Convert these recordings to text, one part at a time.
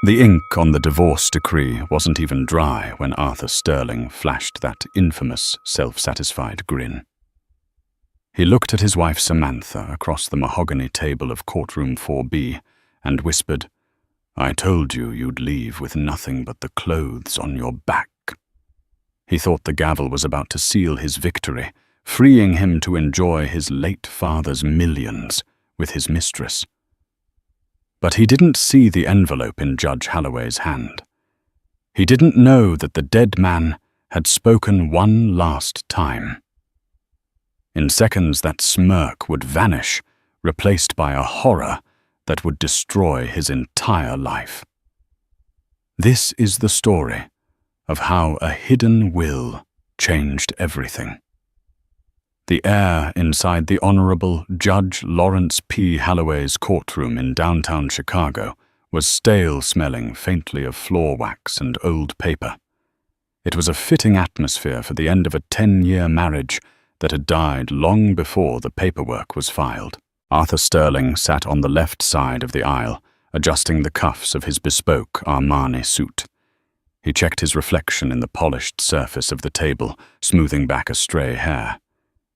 The ink on the divorce decree wasn't even dry when Arthur Sterling flashed that infamous, self-satisfied grin. He looked at his wife Samantha across the mahogany table of Courtroom 4B and whispered, "I told you you'd leave with nothing but the clothes on your back." He thought the gavel was about to seal his victory, freeing him to enjoy his late father's millions with his mistress. But he didn't see the envelope in Judge Halloway's hand. He didn't know that the dead man had spoken one last time. In seconds, that smirk would vanish, replaced by a horror that would destroy his entire life. This is the story of how a hidden will changed everything. The air inside the Honorable Judge Lawrence P. Halloway's courtroom in downtown Chicago was stale, smelling faintly of floor wax and old paper. It was a fitting atmosphere for the end of a 10-year marriage that had died long before the paperwork was filed. Arthur Sterling sat on the left side of the aisle, adjusting the cuffs of his bespoke Armani suit. He checked his reflection in the polished surface of the table, smoothing back a stray hair.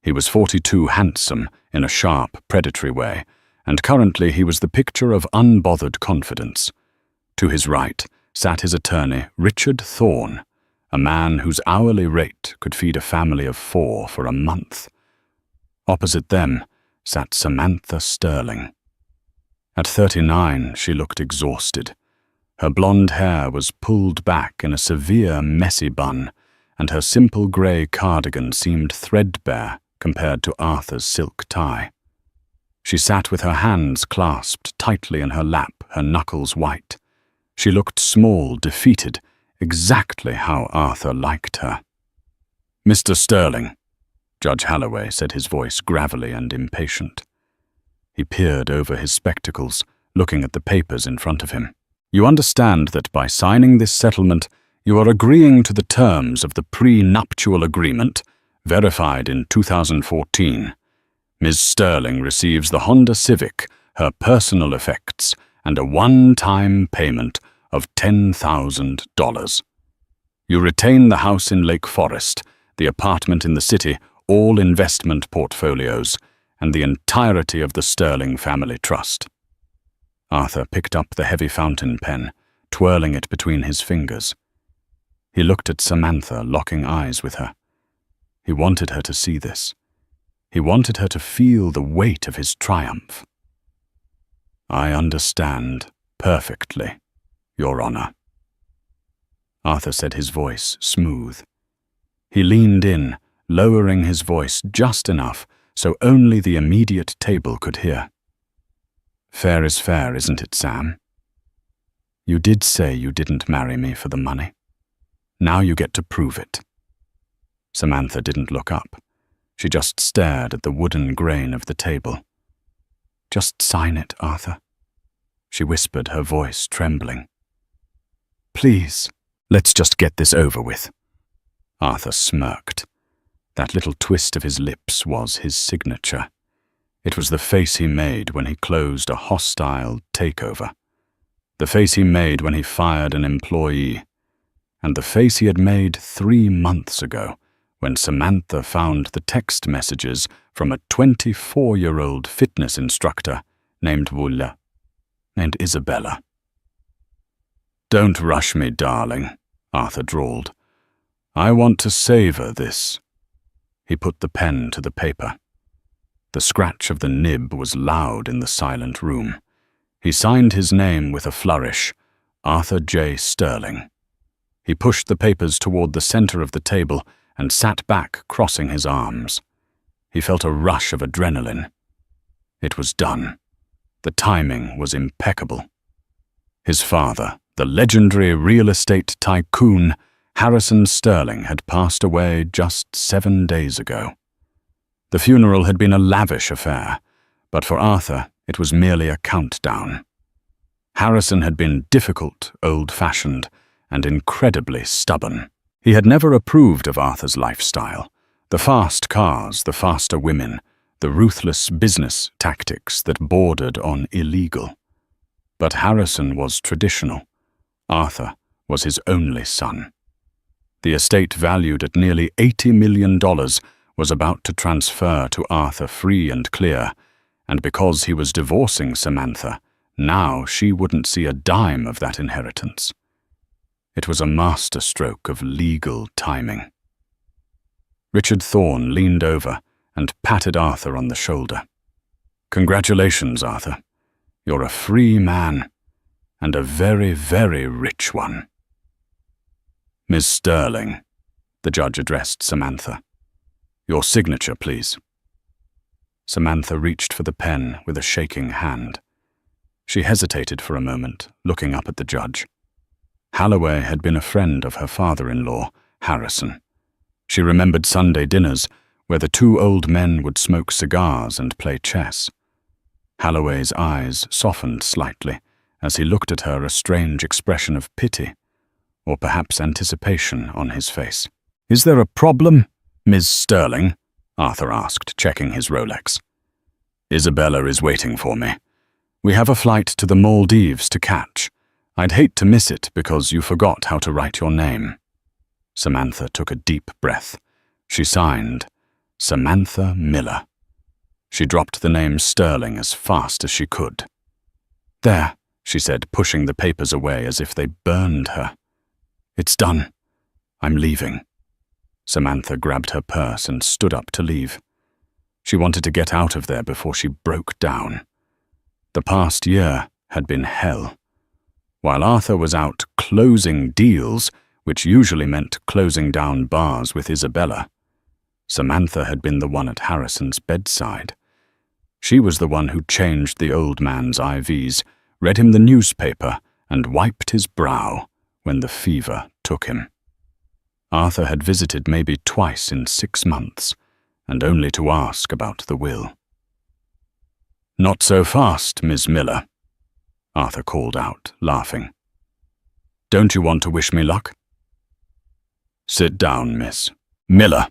He was 42, handsome in a sharp, predatory way, and currently he was the picture of unbothered confidence. To his right sat his attorney, Richard Thorne, a man whose hourly rate could feed a family of 4 for a month. Opposite them sat Samantha Sterling. At 39, she looked exhausted. Her blonde hair was pulled back in a severe, messy bun, and her simple grey cardigan seemed threadbare compared to Arthur's silk tie. She sat with her hands clasped tightly in her lap, her knuckles white. She looked small, defeated, exactly how Arthur liked her. "Mr. Sterling," Judge Halloway said, his voice gravelly and impatient. He peered over his spectacles, looking at the papers in front of him. "You understand that by signing this settlement, you are agreeing to the terms of the pre-nuptial agreement verified in 2014. Ms. Sterling receives the Honda Civic, her personal effects, and a one-time payment of $10,000. You retain the house in Lake Forest, the apartment in the city, all investment portfolios, and the entirety of the Sterling family trust." Arthur picked up the heavy fountain pen, twirling it between his fingers. He looked at Samantha, locking eyes with her. He wanted her to see this. He wanted her to feel the weight of his triumph. "I understand perfectly, Your Honor," Arthur said, his voice smooth. He leaned in, lowering his voice just enough so only the immediate table could hear. "Fair is fair, isn't it, Sam? You did say you didn't marry me for the money. Now you get to prove it." Samantha didn't look up. She just stared at the wooden grain of the table. "Just sign it, Arthur," she whispered, her voice trembling. "Please, let's just get this over with." Arthur smirked. That little twist of his lips was his signature. It was the face he made when he closed a hostile takeover. The face he made when he fired an employee. And the face he had made 3 months ago when Samantha found the text messages from a 24-year-old fitness instructor named Isabella. "Don't rush me, darling," Arthur drawled. "I want to savor this." He put the pen to the paper. The scratch of the nib was loud in the silent room. He signed his name with a flourish, Arthur J. Sterling. He pushed the papers toward the center of the table and sat back, crossing his arms. He felt a rush of adrenaline. It was done. The timing was impeccable. His father, the legendary real estate tycoon, Harrison Sterling, had passed away just 7 days ago. The funeral had been a lavish affair, but for Arthur it was merely a countdown. Harrison had been difficult, old-fashioned, and incredibly stubborn. He had never approved of Arthur's lifestyle, the fast cars, the faster women, the ruthless business tactics that bordered on illegal. But Harrison was traditional, Arthur was his only son. The estate, valued at nearly $80 million, was about to transfer to Arthur free and clear, and because he was divorcing Samantha, now she wouldn't see a dime of that inheritance. It was a masterstroke of legal timing. Richard Thorne leaned over and patted Arthur on the shoulder. "Congratulations, Arthur. You're a free man, and a very, very rich one." "Miss Sterling," the judge addressed Samantha. "Your signature, please." Samantha reached for the pen with a shaking hand. She hesitated for a moment, looking up at the judge. Halloway had been a friend of her father-in-law, Harrison. She remembered Sunday dinners where the two old men would smoke cigars and play chess. Halloway's eyes softened slightly as he looked at her, a strange expression of pity, or perhaps anticipation, on his face. "Is there a problem, Ms. Sterling?" Arthur asked, checking his Rolex. "Isabella is waiting for me. We have a flight to the Maldives to catch. I'd hate to miss it because you forgot how to write your name." Samantha took a deep breath. She signed, Samantha Miller. She dropped the name Sterling as fast as she could. "There," she said, pushing the papers away as if they burned her. "It's done. I'm leaving." Samantha grabbed her purse and stood up to leave. She wanted to get out of there before she broke down. The past year had been hell. While Arthur was out closing deals, which usually meant closing down bars with Isabella, Samantha had been the one at Harrison's bedside. She was the one who changed the old man's IVs, read him the newspaper, and wiped his brow when the fever took him. Arthur had visited maybe twice in 6 months, and only to ask about the will. "Not so fast, Miss Miller," Arthur called out, laughing. "Don't you want to wish me luck?" "Sit down, Miss Miller."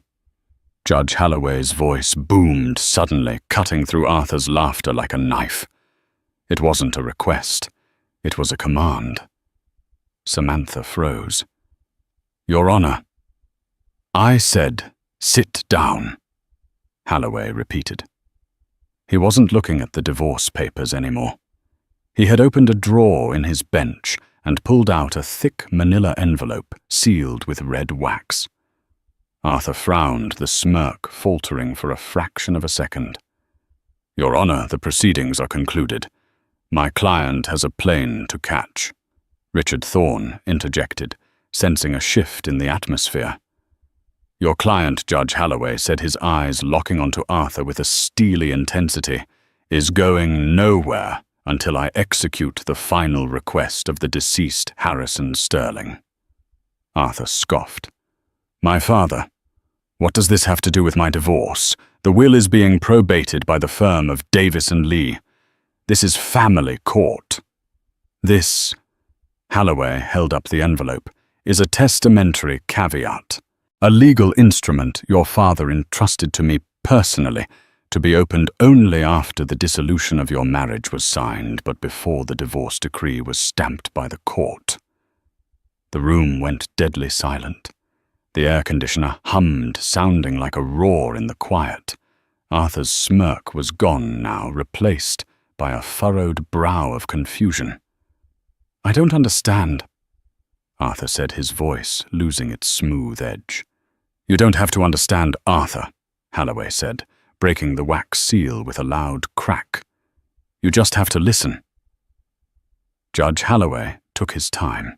Judge Halloway's voice boomed suddenly, cutting through Arthur's laughter like a knife. It wasn't a request. It was a command. Samantha froze. "Your Honor." "I said, sit down," Halloway repeated. He wasn't looking at the divorce papers anymore. He had opened a drawer in his bench and pulled out a thick manila envelope sealed with red wax. Arthur frowned, the smirk faltering for a fraction of a second. "Your Honor, the proceedings are concluded. My client has a plane to catch," Richard Thorne interjected, sensing a shift in the atmosphere. "Your client," Judge Halloway said, his eyes locking onto Arthur with a steely intensity, "is going nowhere until I execute the final request of the deceased Harrison Sterling." Arthur scoffed. "My father. What does this have to do with my divorce? The will is being probated by the firm of Davis & Lee. This is family court. This," Halloway held up the envelope, "is a testamentary caveat, a legal instrument your father entrusted to me personally, to be opened only after the dissolution of your marriage was signed, but before the divorce decree was stamped by the court." The room went deadly silent. The air conditioner hummed, sounding like a roar in the quiet. Arthur's smirk was gone now, replaced by a furrowed brow of confusion. "I don't understand," Arthur said, his voice losing its smooth edge. "You don't have to understand, Arthur," Halloway said, breaking the wax seal with a loud crack. "You just have to listen." Judge Halloway took his time.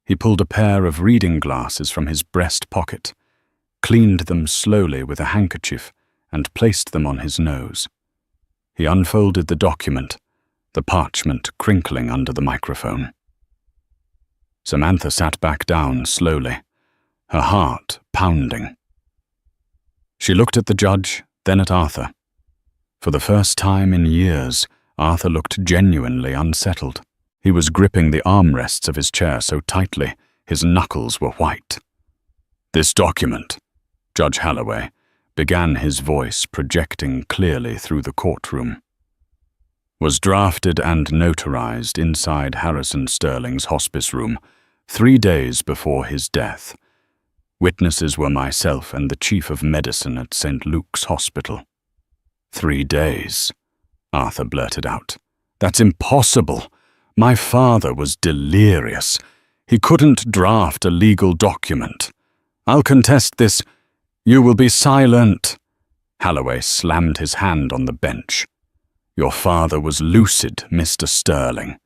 He pulled a pair of reading glasses from his breast pocket, cleaned them slowly with a handkerchief, and placed them on his nose. He unfolded the document, the parchment crinkling under the microphone. Samantha sat back down slowly, her heart pounding. She looked at the judge, then at Arthur. For the first time in years, Arthur looked genuinely unsettled. He was gripping the armrests of his chair so tightly, his knuckles were white. "This document," Judge Halloway began, his voice projecting clearly through the courtroom. was drafted and notarized inside Harrison Sterling's hospice room 3 days before his death. Witnesses were myself and the chief of medicine at St. Luke's Hospital. 3 days, Arthur blurted out. That's impossible. My father was delirious. He couldn't draft a legal document. I'll contest this. You will be silent. Halloway slammed his hand on the bench. Your father was lucid, Mr. Sterling.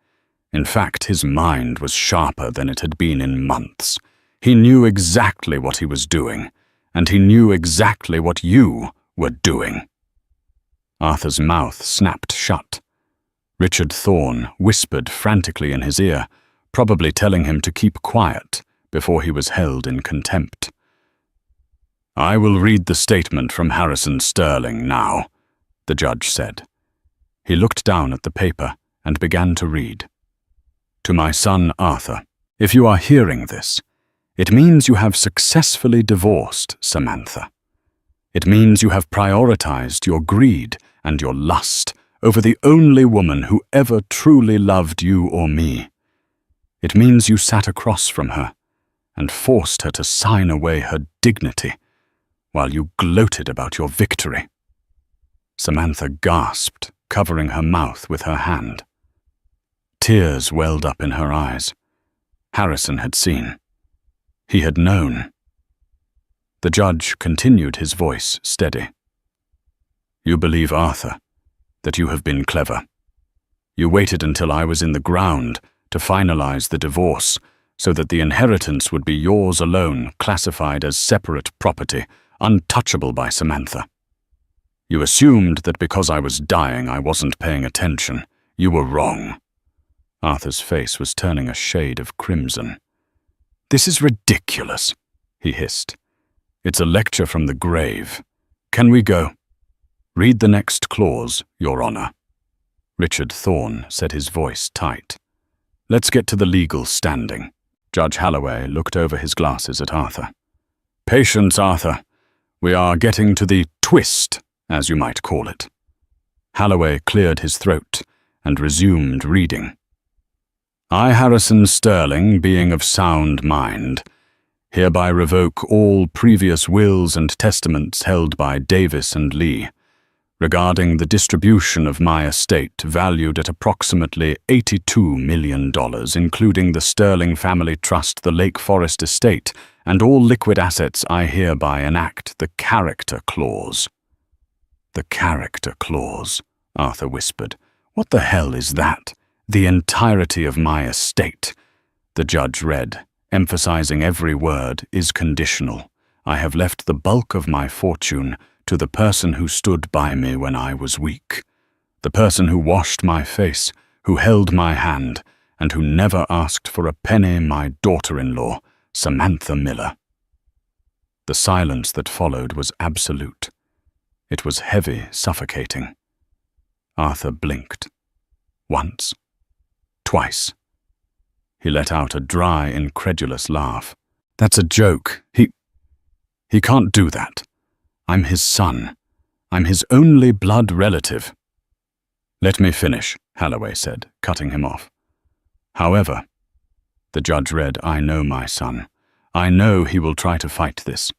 In fact, his mind was sharper than it had been in months. He knew exactly what he was doing, and he knew exactly what you were doing. Arthur's mouth snapped shut. Richard Thorne whispered frantically in his ear, probably telling him to keep quiet before he was held in contempt. I will read the statement from Harrison Sterling now, the judge said. He looked down at the paper and began to read. To my son Arthur, if you are hearing this, it means you have successfully divorced Samantha. It means you have prioritized your greed and your lust over the only woman who ever truly loved you or me. It means you sat across from her and forced her to sign away her dignity while you gloated about your victory. Samantha gasped, covering her mouth with her hand. Tears welled up in her eyes. Harrison had seen. He had known. The judge continued, his voice steady. You believe, Arthur, that you have been clever. You waited until I was in the ground to finalize the divorce so that the inheritance would be yours alone, classified as separate property, untouchable by Samantha. You assumed that because I was dying I wasn't paying attention. You were wrong. Arthur's face was turning a shade of crimson. This is ridiculous, he hissed. It's a lecture from the grave. Can we go? Read the next clause, Your Honor. Richard Thorne said, his voice tight. Let's get to the legal standing. Judge Halloway looked over his glasses at Arthur. Patience, Arthur. We are getting to the twist, as you might call it. Halloway cleared his throat and resumed reading. I, Harrison Sterling, being of sound mind, hereby revoke all previous wills and testaments held by Davis and Lee, regarding the distribution of my estate valued at approximately $82 million, including the Sterling Family Trust, the Lake Forest Estate, and all liquid assets. I hereby enact the character clause. The character clause, Arthur whispered. What the hell is that? The entirety of my estate, the judge read, emphasizing every word, is conditional. I have left the bulk of my fortune to the person who stood by me when I was weak, the person who washed my face, who held my hand, and who never asked for a penny, my daughter-in-law, Samantha Miller. The silence that followed was absolute. It was heavy, suffocating. Arthur blinked. Once. Twice. He let out a dry, incredulous laugh. That's a joke. He can't do that. I'm his son. I'm his only blood relative. Let me finish, Halloway said, cutting him off. However, the judge read, I know my son. I know he will try to fight this.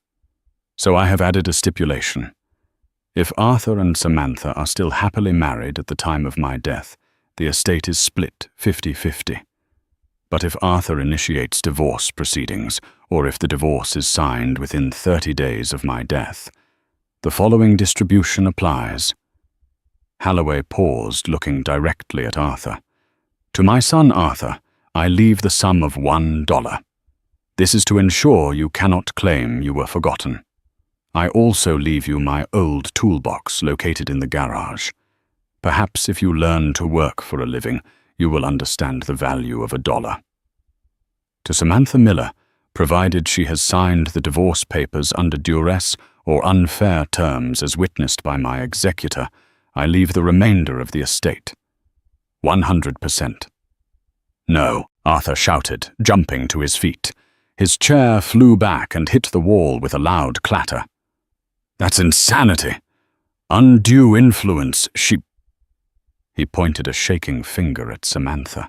So I have added a stipulation. If Arthur and Samantha are still happily married at the time of my death, the estate is split 50-50. But if Arthur initiates divorce proceedings, or if the divorce is signed within 30 days of my death, the following distribution applies. Halloway paused, looking directly at Arthur. To my son Arthur, I leave the sum of $1. This is to ensure you cannot claim you were forgotten. I also leave you my old toolbox located in the garage. Perhaps if you learn to work for a living, you will understand the value of $1. To Samantha Miller, provided she has signed the divorce papers under duress or unfair terms as witnessed by my executor, I leave the remainder of the estate. 100%. No, Arthur shouted, jumping to his feet. His chair flew back and hit the wall with a loud clatter. That's insanity. Undue influence, He pointed a shaking finger at Samantha.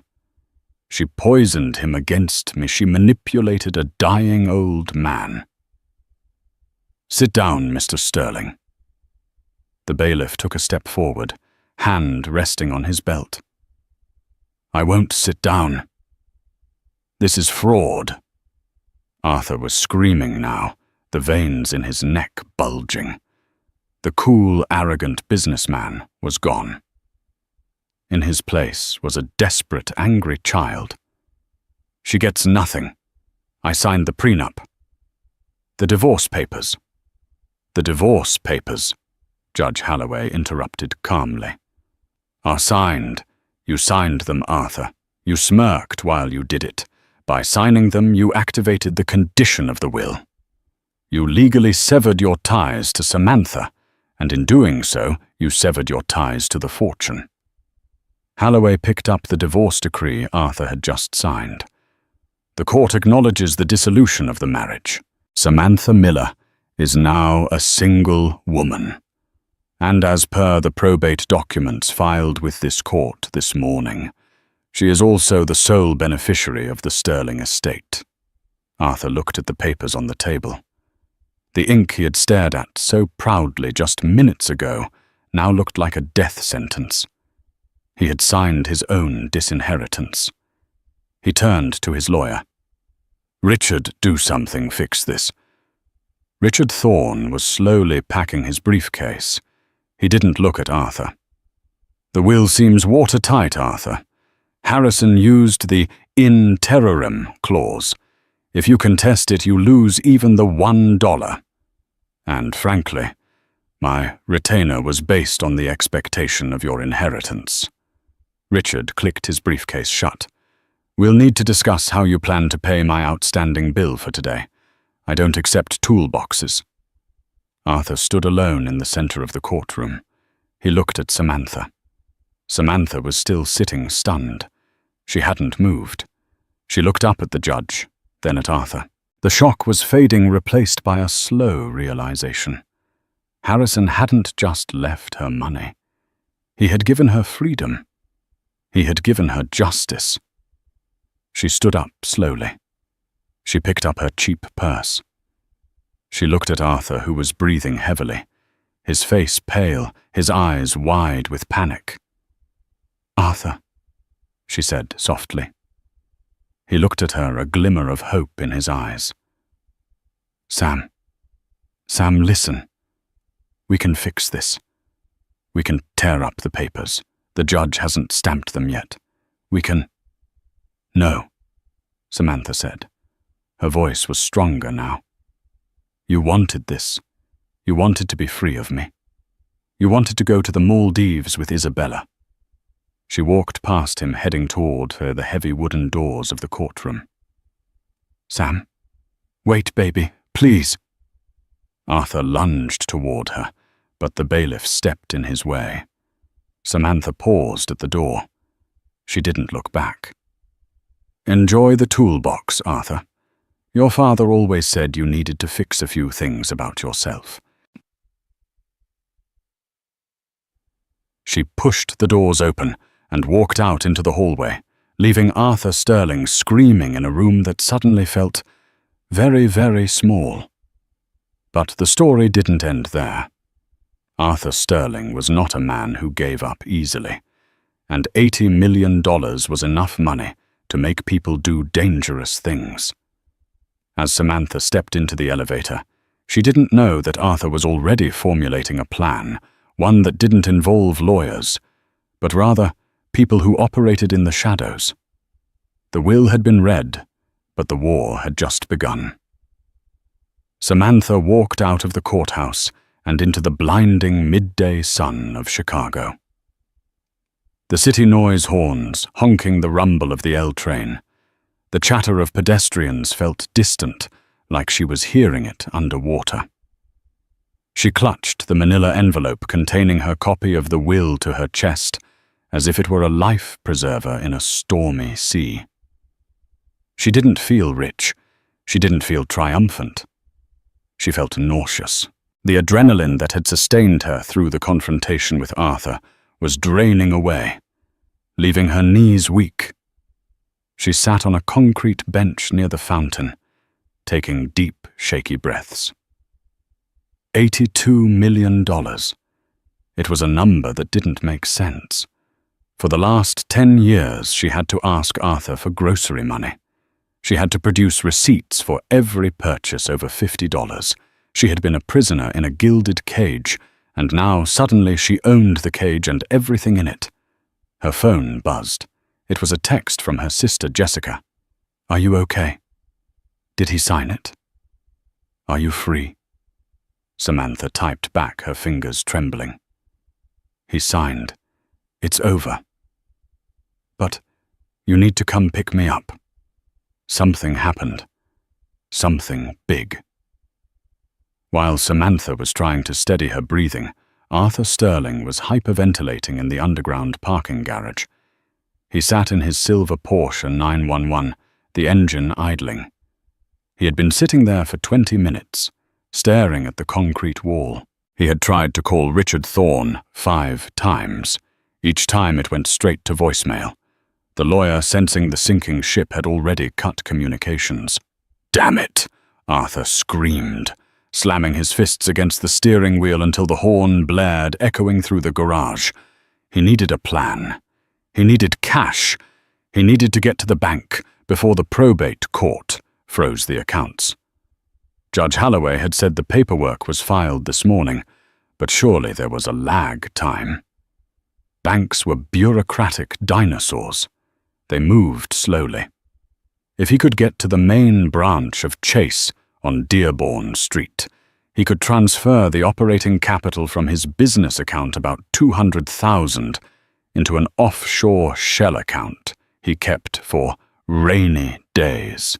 She poisoned him against me. She manipulated a dying old man. Sit down, Mr. Sterling. The bailiff took a step forward, hand resting on his belt. I won't sit down. This is fraud. Arthur was screaming now, the veins in his neck bulging. The cool, arrogant businessman was gone. In his place was a desperate, angry child. She gets nothing. I signed the prenup. The divorce papers. The divorce papers, Judge Halloway interrupted calmly, are signed. You signed them, Arthur. You smirked while you did it. By signing them, you activated the condition of the will. You legally severed your ties to Samantha, and in doing so, you severed your ties to the fortune. Halloway picked up the divorce decree Arthur had just signed. The court acknowledges the dissolution of the marriage. Samantha Miller is now a single woman. And as per the probate documents filed with this court this morning, she is also the sole beneficiary of the Sterling estate. Arthur looked at the papers on the table. The ink he had stared at so proudly just minutes ago now looked like a death sentence. He had signed his own disinheritance. He turned to his lawyer. Richard, do something, fix this. Richard Thorne was slowly packing his briefcase. He didn't look at Arthur. The will seems watertight, Arthur. Harrison used the in terrorem clause. If you contest it, you lose even the $1. And frankly, my retainer was based on the expectation of your inheritance. Richard clicked his briefcase shut. We'll need to discuss how you plan to pay my outstanding bill for today. I don't accept toolboxes. Arthur stood alone in the center of the courtroom. He looked at Samantha. Samantha was still sitting stunned. She hadn't moved. She looked up at the judge, then at Arthur. The shock was fading, replaced by a slow realization. Harrison hadn't just left her money. He had given her freedom. He had given her justice. She stood up slowly. She picked up her cheap purse. She looked at Arthur, who was breathing heavily, his face pale, his eyes wide with panic. Arthur, she said softly. He looked at her, a glimmer of hope in his eyes. Sam, listen. We can fix this. We can tear up the papers. The judge hasn't stamped them yet. We can... No, Samantha said. Her voice was stronger now. You wanted this. You wanted to be free of me. You wanted to go to the Maldives with Isabella. She walked past him, heading toward the heavy wooden doors of the courtroom. Sam, wait, baby, please. Arthur lunged toward her, but the bailiff stepped in his way. Samantha paused at the door. She didn't look back. Enjoy the toolbox, Arthur. Your father always said you needed to fix a few things about yourself. She pushed the doors open and walked out into the hallway, leaving Arthur Sterling screaming in a room that suddenly felt very, very small. But the story didn't end there. Arthur Sterling was not a man who gave up easily, and $80 million was enough money to make people do dangerous things. As Samantha stepped into the elevator, she didn't know that Arthur was already formulating a plan, one that didn't involve lawyers, but rather people who operated in the shadows. The will had been read, but the war had just begun. Samantha walked out of the courthouse and into the blinding midday sun of Chicago. The city noise horns, honking the rumble of the L train. The chatter of pedestrians felt distant, like she was hearing it underwater. She clutched the manila envelope containing her copy of the will to her chest, as if it were a life preserver in a stormy sea. She didn't feel rich. She didn't feel triumphant. She felt nauseous. The adrenaline that had sustained her through the confrontation with Arthur was draining away, leaving her knees weak. She sat on a concrete bench near the fountain, taking deep, shaky breaths. $82 million. It was a number that didn't make sense. For the last 10 years, she had to ask Arthur for grocery money. She had to produce receipts for every purchase over $50. She had been a prisoner in a gilded cage, and now suddenly she owned the cage and everything in it. Her phone buzzed. It was a text from her sister Jessica. "Are you okay? Did he sign it? Are you free?" Samantha typed back, her fingers trembling. "He signed. It's over. But you need to come pick me up. Something happened. Something big." While Samantha was trying to steady her breathing, Arthur Sterling was hyperventilating in the underground parking garage. He sat in his silver Porsche 911, the engine idling. He had been sitting there for 20 minutes, staring at the concrete wall. He had tried to call Richard Thorne 5 times. Each time it went straight to voicemail. The lawyer, sensing the sinking ship, had already cut communications. "Damn it!" Arthur screamed, slamming his fists against the steering wheel until the horn blared, echoing through the garage. He needed a plan. He needed cash. He needed to get to the bank before the probate court froze the accounts. Judge Holloway had said the paperwork was filed this morning, but surely there was a lag time. Banks were bureaucratic dinosaurs. They moved slowly. If he could get to the main branch of Chase on Dearborn Street, he could transfer the operating capital from his business account, about $200,000, into an offshore shell account he kept for rainy days.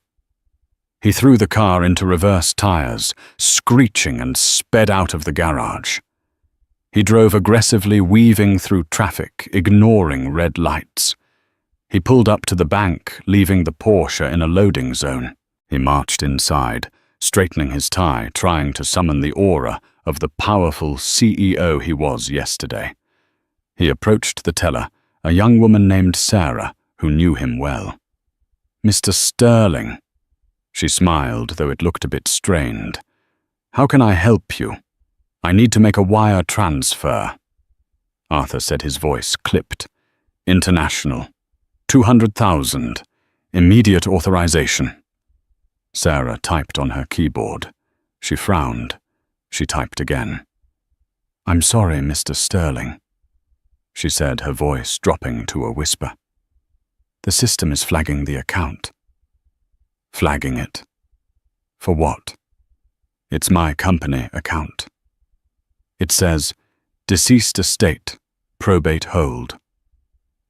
He threw the car into reverse tires, screeching, and sped out of the garage. He drove aggressively, weaving through traffic, ignoring red lights. He pulled up to the bank, leaving the Porsche in a loading zone. He marched inside, straightening his tie, trying to summon the aura of the powerful CEO he was yesterday. He approached the teller, a young woman named Sarah, who knew him well. "Mr. Sterling." She smiled, though it looked a bit strained. "How can I help you? I need to make a wire transfer." Arthur said, his voice clipped. "International. 200,000. Immediate authorization." Sarah typed on her keyboard. She frowned. She typed again. "I'm sorry, Mr. Sterling," she said, her voice dropping to a whisper. "The system is flagging the account." "Flagging it? For what?" "It's my company account. It says, deceased estate, probate hold.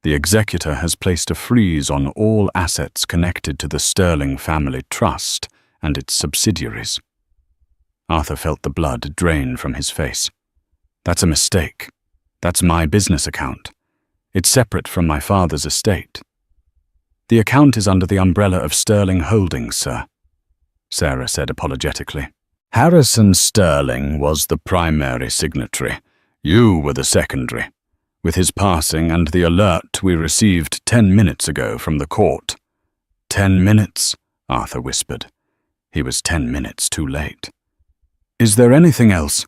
The executor has placed a freeze on all assets connected to the Sterling Family Trust and its subsidiaries." Arthur felt the blood drain from his face. "That's a mistake. That's my business account. It's separate from my father's estate." "The account is under the umbrella of Sterling Holdings, sir," Sarah said apologetically. "Harrison Sterling was the primary signatory. You were the secondary. With his passing and the alert we received 10 minutes ago from the court." 10 minutes, Arthur whispered. He was 10 minutes too late. "Is there anything else?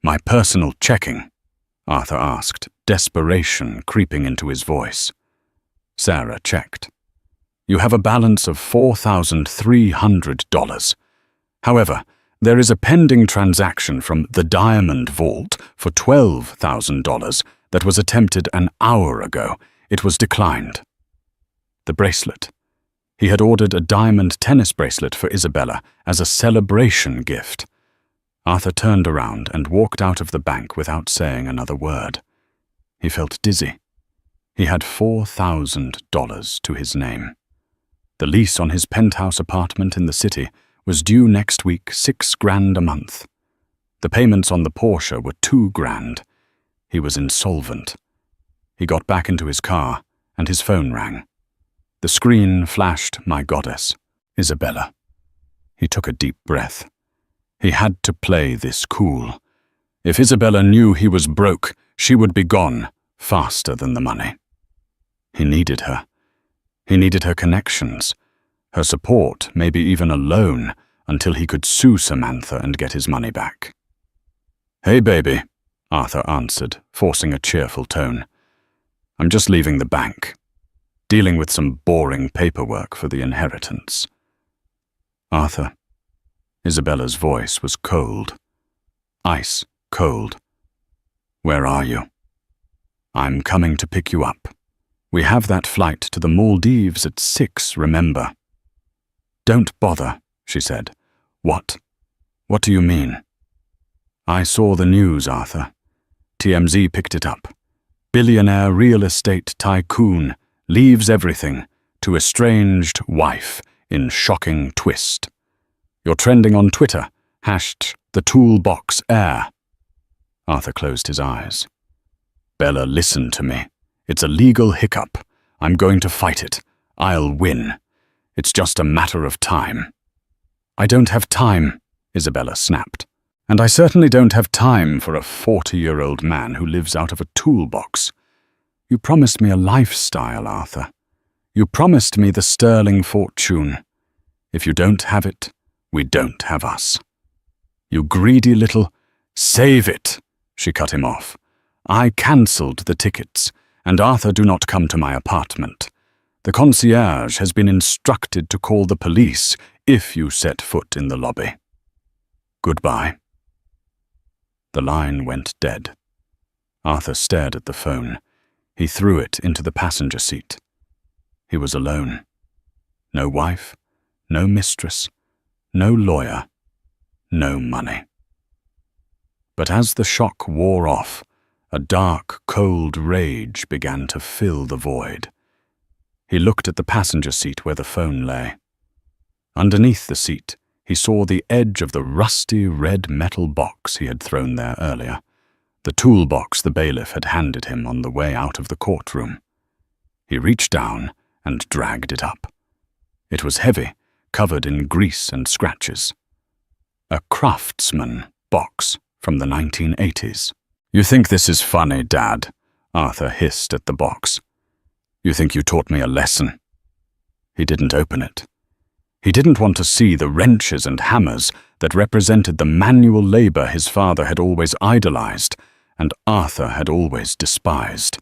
My personal checking?" Arthur asked, desperation creeping into his voice. Sarah checked. "You have a balance of $4,300. However, there is a pending transaction from the Diamond Vault for $12,000 that was attempted an hour ago. It was declined." The bracelet. He had ordered a diamond tennis bracelet for Isabella as a celebration gift. Arthur turned around and walked out of the bank without saying another word. He felt dizzy. He had $4,000 to his name. The lease on his penthouse apartment in the city was due next week, $6,000 a month. The payments on the Porsche were $2,000. He was insolvent. He got back into his car, and his phone rang. The screen flashed "My Goddess, Isabella." He took a deep breath. He had to play this cool. If Isabella knew he was broke, she would be gone, faster than the money. He needed her. He needed her connections, her support, maybe even a loan, until he could sue Samantha and get his money back. "Hey, baby," Arthur answered, forcing a cheerful tone. "I'm just leaving the bank, dealing with some boring paperwork for the inheritance." "Arthur." Isabella's voice was cold. Ice cold. "Where are you?" "I'm coming to pick you up. We have that flight to the Maldives at 6, remember?" "Don't bother," she said. "What? What do you mean?" "I saw the news, Arthur. TMZ picked it up. Billionaire real estate tycoon leaves everything to estranged wife in shocking twist. You're trending on Twitter, #TheToolboxAir." Arthur closed his eyes. "Bella, listen to me. It's a legal hiccup. I'm going to fight it. I'll win. It's just a matter of time." "I don't have time," Isabella snapped. "And I certainly don't have time for a 40-year-old man who lives out of a toolbox. You promised me a lifestyle, Arthur. You promised me the sterling fortune. If you don't have it, we don't have us." "You greedy little—" "Save it," she cut him off. "I cancelled the tickets, and Arthur, do not come to my apartment. The concierge has been instructed to call the police if you set foot in the lobby. Goodbye." The line went dead. Arthur stared at the phone. He threw it into the passenger seat. He was alone. No wife, no mistress, no lawyer, no money. But as the shock wore off, a dark, cold rage began to fill the void. He looked at the passenger seat where the phone lay. Underneath the seat, he saw the edge of the rusty red metal box he had thrown there earlier, the toolbox the bailiff had handed him on the way out of the courtroom. He reached down and dragged it up. It was heavy, covered in grease and scratches. A Craftsman box from the 1980s. "You think this is funny, Dad?" Arthur hissed at the box. "You think you taught me a lesson?" He didn't open it. He didn't want to see the wrenches and hammers that represented the manual labor his father had always idolized and Arthur had always despised.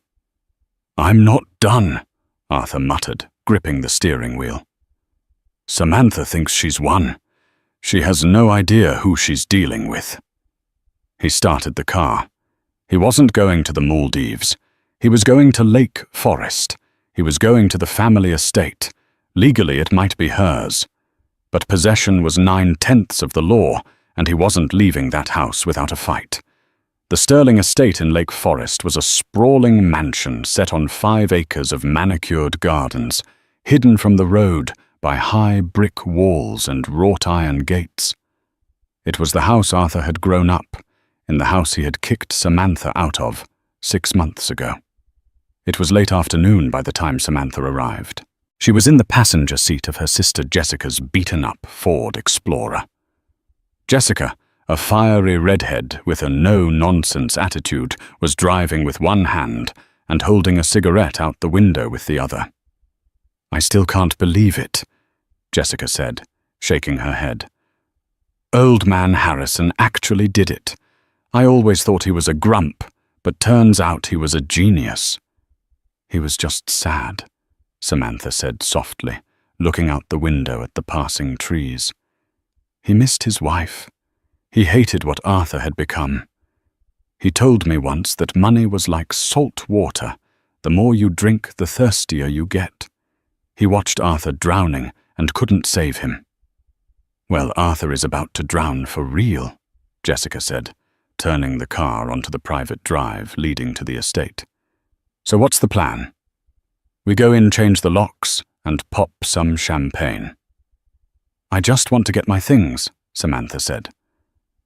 "I'm not done," Arthur muttered, gripping the steering wheel. "Samantha thinks she's won. She has no idea who she's dealing with." He started the car. He wasn't going to the Maldives. He was going to Lake Forest. He was going to the family estate. Legally, it might be hers. But possession was 9/10 of the law, and he wasn't leaving that house without a fight. The Sterling estate in Lake Forest was a sprawling mansion set on 5 acres of manicured gardens, hidden from the road by high brick walls and wrought iron gates. It was the house Arthur had grown up, in the house he had kicked Samantha out of 6 months ago. It was late afternoon by the time Samantha arrived. She was in the passenger seat of her sister Jessica's beaten-up Ford Explorer. Jessica, a fiery redhead with a no-nonsense attitude, was driving with one hand and holding a cigarette out the window with the other. "I still can't believe it," Jessica said, shaking her head. "Old man Harrison actually did it. I always thought he was a grump, but turns out he was a genius." "He was just sad," Samantha said softly, looking out the window at the passing trees. "He missed his wife. He hated what Arthur had become. He told me once that money was like salt water. The more you drink, the thirstier you get. He watched Arthur drowning and couldn't save him." "Well, Arthur is about to drown for real," Jessica said, turning the car onto the private drive leading to the estate. "So what's the plan?" "We go in, change the locks, and pop some champagne." "I just want to get my things," Samantha said.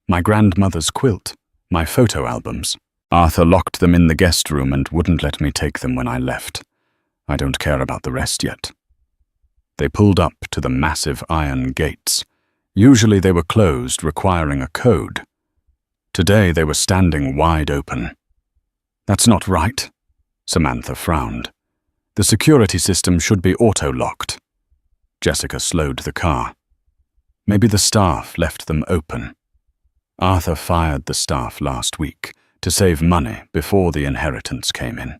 "My grandmother's quilt, my photo albums. Arthur locked them in the guest room and wouldn't let me take them when I left. I don't care about the rest yet." They pulled up to the massive iron gates. Usually they were closed, requiring a code. Today they were standing wide open. "That's not right," Samantha frowned. The security system should be auto-locked. Jessica slowed the car. Maybe the staff left them open. Arthur fired the staff last week to save money before the inheritance came in,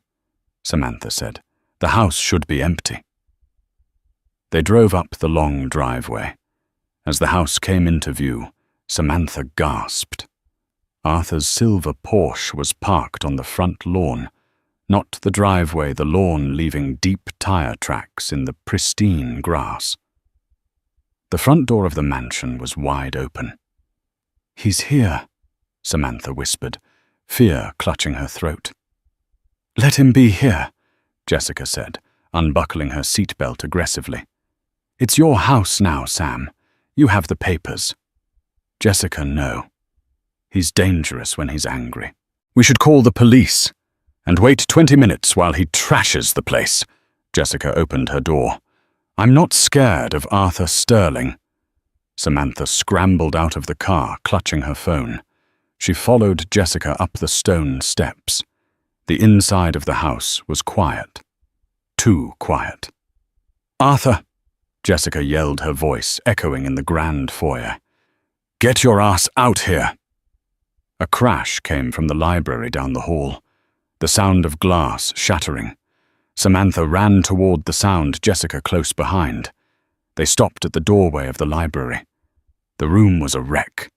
Samantha said. The house should be empty. They drove up the long driveway. As the house came into view, Samantha gasped. Arthur's silver Porsche was parked on the front lawn, not the driveway, the lawn leaving deep tire tracks in the pristine grass. The front door of the mansion was wide open. "He's here," Samantha whispered, fear clutching her throat. "Let him be here," Jessica said, unbuckling her seatbelt aggressively. "It's your house now, Sam. You have the papers." Jessica, no. He's dangerous when he's angry. "We should call the police and wait 20 minutes while he trashes the place." Jessica opened her door. "I'm not scared of Arthur Sterling." Samantha scrambled out of the car, clutching her phone. She followed Jessica up the stone steps. The inside of the house was quiet. Too quiet. "Arthur!" Jessica yelled, her voice echoing in the grand foyer. "Get your ass out here!" A crash came from the library down the hall, the sound of glass shattering. Samantha ran toward the sound, Jessica close behind. They stopped at the doorway of the library. The room was a wreck.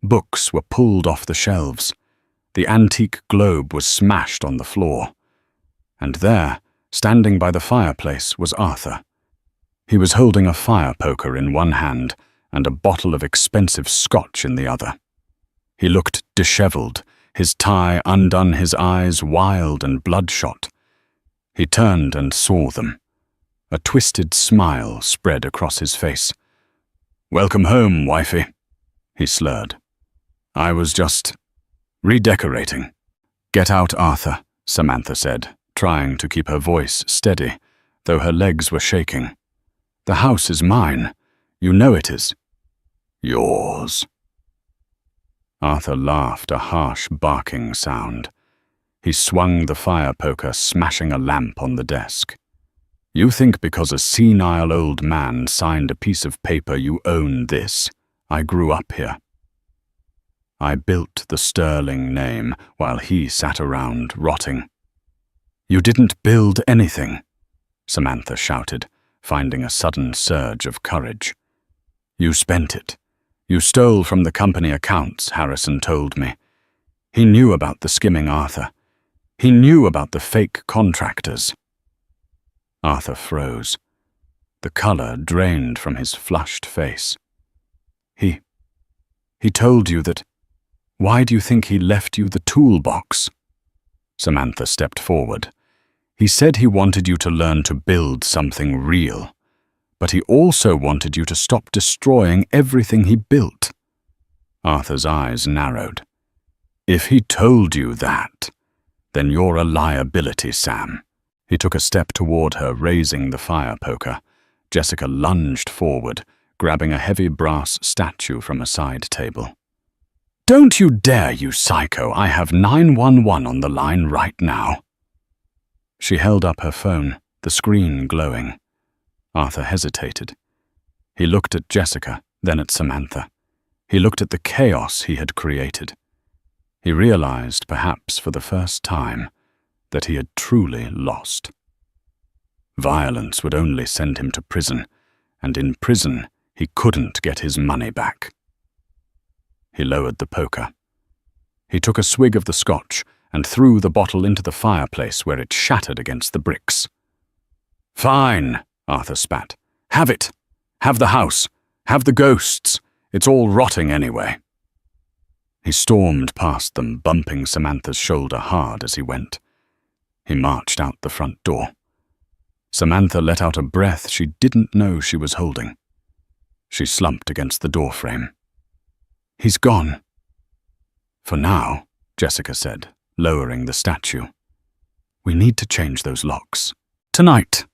Books were pulled off the shelves. The antique globe was smashed on the floor. And there, standing by the fireplace, was Arthur. He was holding a fire poker in one hand and a bottle of expensive scotch in the other. He looked disheveled, his tie undone, his eyes wild and bloodshot. He turned and saw them. A twisted smile spread across his face. "Welcome home, wifey," he slurred. "I was just redecorating." "Get out, Arthur," Samantha said, trying to keep her voice steady, though her legs were shaking. "The house is mine. You know it is." "Yours." Arthur laughed, a harsh barking sound. He swung the fire poker, smashing a lamp on the desk. "You think because a senile old man signed a piece of paper you own this? I grew up here. I built the Sterling name while he sat around rotting." "You didn't build anything," Samantha shouted, finding a sudden surge of courage. "You spent it. You stole from the company accounts, Harrison told me. He knew about the skimming Arthur. He knew about the fake contractors." Arthur froze. The color drained from his flushed face. He told you that. Why do you think he left you the toolbox?" Samantha stepped forward. "He said he wanted you to learn to build something real, but he also wanted you to stop destroying everything he built." Arthur's eyes narrowed. "If he told you that, then you're a liability, Sam." He took a step toward her, raising the fire poker. Jessica lunged forward, grabbing a heavy brass statue from a side table. "Don't you dare, you psycho! I have 911 on the line right now." She held up her phone, the screen glowing. Arthur hesitated. He looked at Jessica, then at Samantha. He looked at the chaos he had created. He realized, perhaps for the first time, that he had truly lost. Violence would only send him to prison, and in prison he couldn't get his money back. He lowered the poker. He took a swig of the scotch and threw the bottle into the fireplace where it shattered against the bricks. "Fine," Arthur spat. "Have it. Have the house. Have the ghosts. It's all rotting anyway." He stormed past them, bumping Samantha's shoulder hard as he went. He marched out the front door. Samantha let out a breath she didn't know she was holding. She slumped against the doorframe. "He's gone." "For now," Jessica said, lowering the statue. "We need to change those locks. Tonight."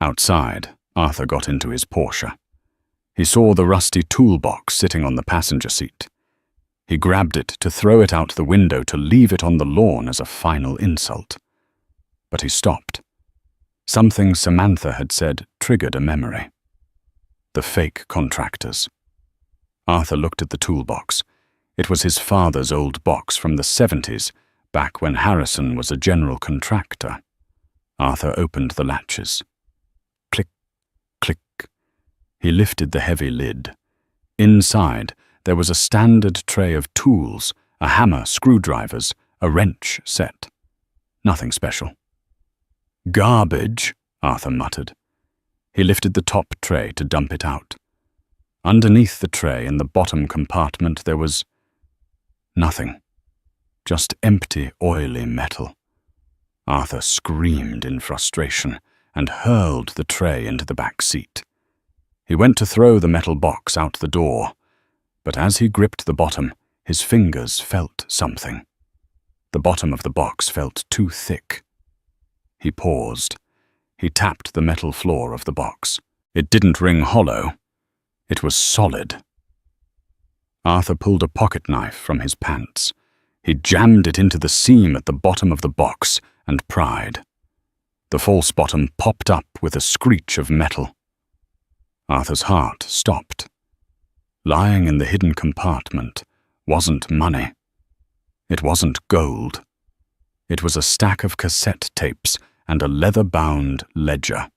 Outside, Arthur got into his Porsche. He saw the rusty toolbox sitting on the passenger seat. He grabbed it to throw it out the window, to leave it on the lawn as a final insult. but he stopped. Something Samantha had said triggered a memory. The fake contractors. Arthur looked at the toolbox. It was his father's old box from the 70s, back when Harrison was a general contractor. Arthur opened the latches. Click, click. He lifted the heavy lid. Inside, there was a standard tray of tools, a hammer, screwdrivers, a wrench set. Nothing special. Garbage, Arthur muttered. He lifted the top tray to dump it out. Underneath the tray in the bottom compartment there was nothing. Just empty, oily metal. Arthur screamed in frustration and hurled the tray into the back seat. He went to throw the metal box out the door, but as he gripped the bottom, his fingers felt something. The bottom of the box felt too thick. He paused. He tapped the metal floor of the box. It didn't ring hollow. It was solid. Arthur pulled a pocket knife from his pants. He jammed it into the seam at the bottom of the box and pried. The false bottom popped up with a screech of metal. Arthur's heart stopped. Lying in the hidden compartment wasn't money. It wasn't gold. It was a stack of cassette tapes and a leather-bound ledger.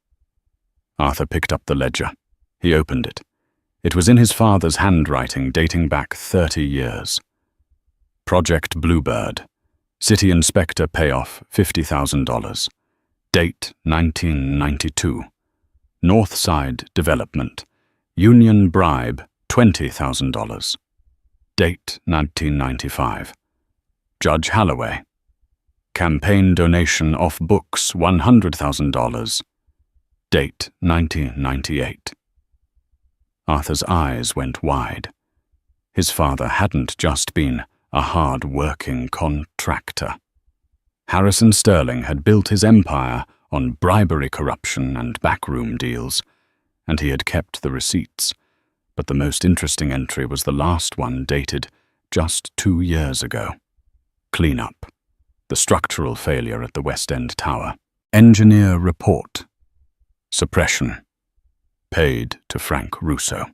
Arthur picked up the ledger. He opened it. It was in his father's handwriting dating back 30 years. Project Bluebird. City Inspector payoff $50,000. Date 1992. Northside Development. Union bribe $20,000. Date 1995. Judge Halloway. Campaign donation off books $100,000. Date 1998. Arthur's eyes went wide. His father hadn't just been a hard-working contractor. Harrison Sterling had built his empire on bribery, corruption, and backroom deals, and he had kept the receipts. But the most interesting entry was the last one, dated just 2 years ago. Cleanup. The structural failure at the West End Tower. Engineer report. Suppression. Paid to Frank Russo.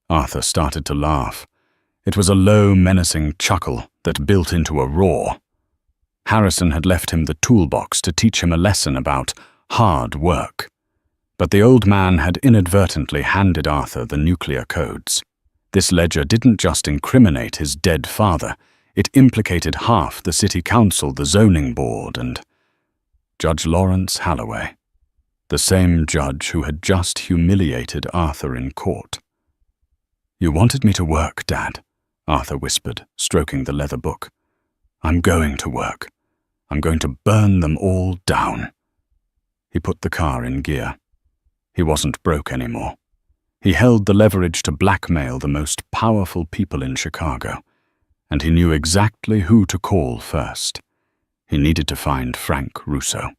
Arthur started to laugh. It was a low, menacing chuckle that built into a roar. Harrison had left him the toolbox to teach him a lesson about hard work. But the old man had inadvertently handed Arthur the nuclear codes. This ledger didn't just incriminate his dead father, it implicated half the city council, the zoning board, and Judge Lawrence Halloway, the same judge who had just humiliated Arthur in court. "You wanted me to work, Dad," Arthur whispered, stroking the leather book. "I'm going to work. I'm going to burn them all down." He put the car in gear. He wasn't broke anymore. He held the leverage to blackmail the most powerful people in Chicago, and he knew exactly who to call first. He needed to find Frank Russo.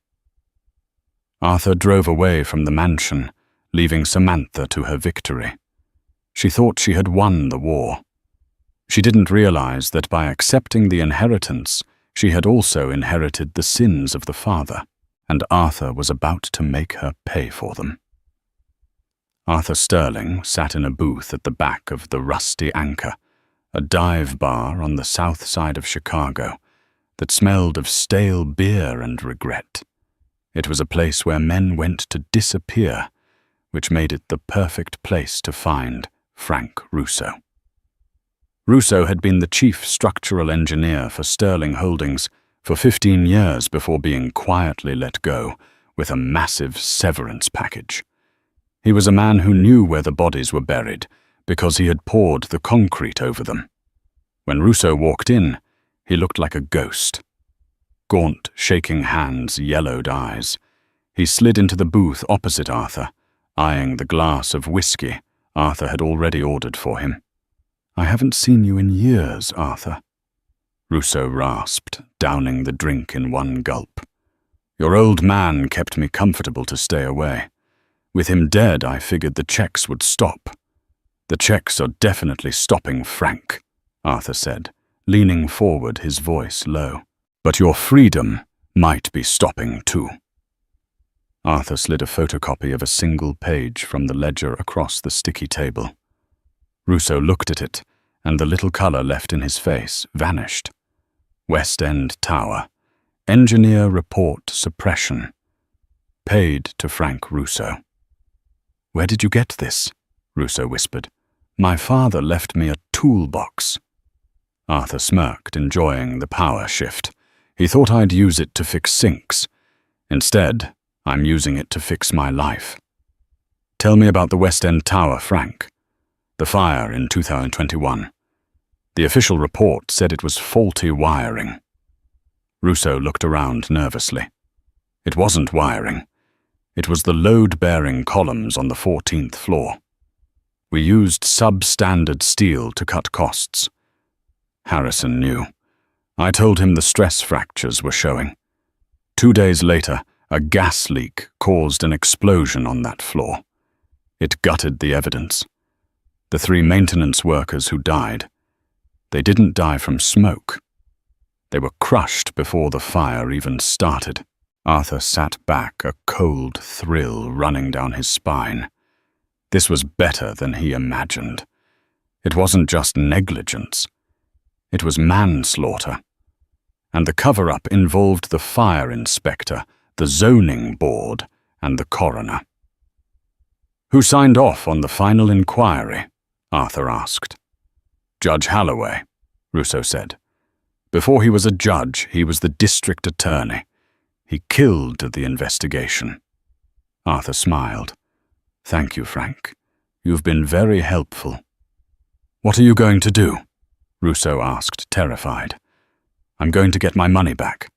Arthur drove away from the mansion, leaving Samantha to her victory. She thought she had won the war. She didn't realize that by accepting the inheritance, she had also inherited the sins of the father, and Arthur was about to make her pay for them. Arthur Sterling sat in a booth at the back of the Rusty Anchor, a dive bar on the south side of Chicago that smelled of stale beer and regret. It was a place where men went to disappear, which made it the perfect place to find Frank Russo. Russo had been the chief structural engineer for Sterling Holdings for 15 years before being quietly let go with a massive severance package. He was a man who knew where the bodies were buried because he had poured the concrete over them. When Russo walked in, he looked like a ghost. Gaunt, shaking hands, yellowed eyes. He slid into the booth opposite Arthur, eyeing the glass of whiskey Arthur had already ordered for him. "I haven't seen you in years, Arthur," Russo rasped, downing the drink in one gulp. "Your old man kept me comfortable to stay away. With him dead, I figured the checks would stop." "The checks are definitely stopping Frank," Arthur said, leaning forward, his voice low. "But your freedom might be stopping too. Arthur slid a photocopy of a single page from the ledger across the sticky table. Russo looked at it, and the little colour left in his face vanished. West End Tower. Engineer report suppression. Paid to Frank Russo. "Where did you get this?" Russo whispered. "My father left me a toolbox." Arthur smirked, enjoying the power shift. He thought I'd use it to fix sinks. Instead, I'm using it to fix my life. Tell me about the West End Tower, Frank. The fire in 2021. The official report said it was faulty wiring. Russo looked around nervously. It wasn't wiring. It was the load-bearing columns on the 14th floor. We used substandard steel to cut costs. Harrison knew. I told him the stress fractures were showing. 2 days later, a gas leak caused an explosion on that floor. It gutted the evidence. The 3 maintenance workers who died, they didn't die from smoke. They were crushed before the fire even started. Arthur sat back, a cold thrill running down his spine. This was better than he imagined. It wasn't just negligence. It was manslaughter. And the cover-up involved the fire inspector, the zoning board, and the coroner. "Who signed off on the final inquiry?" Arthur asked. "Judge Holloway," Russo said. "Before he was a judge, he was the district attorney. He killed the investigation." Arthur smiled. "Thank you, Frank. You've been very helpful." "What are you going to do?" Russo asked, terrified. "I'm going to get my money back."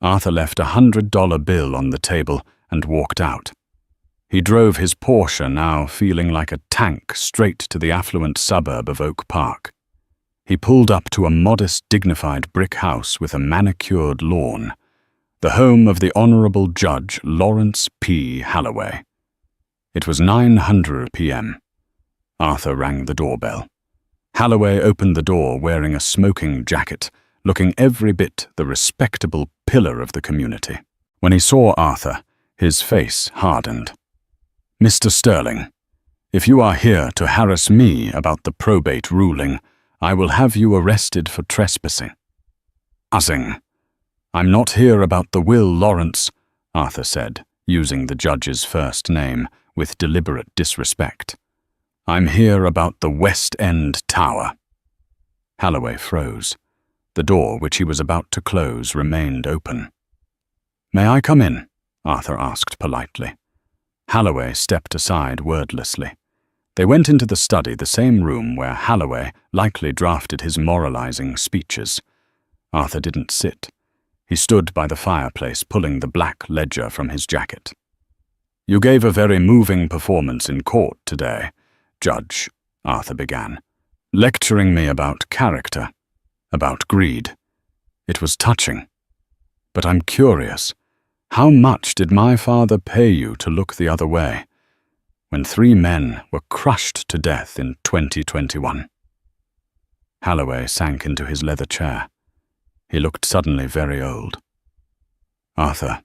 Arthur left a $100 bill on the table and walked out. He drove his Porsche, now feeling like a tank, straight to the affluent suburb of Oak Park. He pulled up to a modest, dignified brick house with a manicured lawn, the home of the Honorable Judge Lawrence P. Holloway. It was 9:00 p.m. Arthur rang the doorbell. Holloway opened the door wearing a smoking jacket, looking every bit the respectable pillar of the community. When he saw Arthur, his face hardened. "Mr. Sterling, if you are here to harass me about the probate ruling, I will have you arrested for trespassing." "Uzzing. I'm not here about the will, Lawrence," Arthur said, using the judge's first name with deliberate disrespect. "I'm here about the West End Tower." Holloway froze. The door, which he was about to close, remained open. "May I come in?" Arthur asked politely. Holloway stepped aside wordlessly. They went into the study, the same room where Holloway likely drafted his moralizing speeches. Arthur didn't sit. He stood by the fireplace, pulling the black ledger from his jacket. "You gave a very moving performance in court today, Judge," Arthur began, "lecturing me about character, about greed. It was touching. But I'm curious. How much did my father pay you to look the other way, when 3 men were crushed to death in 2021? Holloway sank into his leather chair. He looked suddenly very old. "Arthur,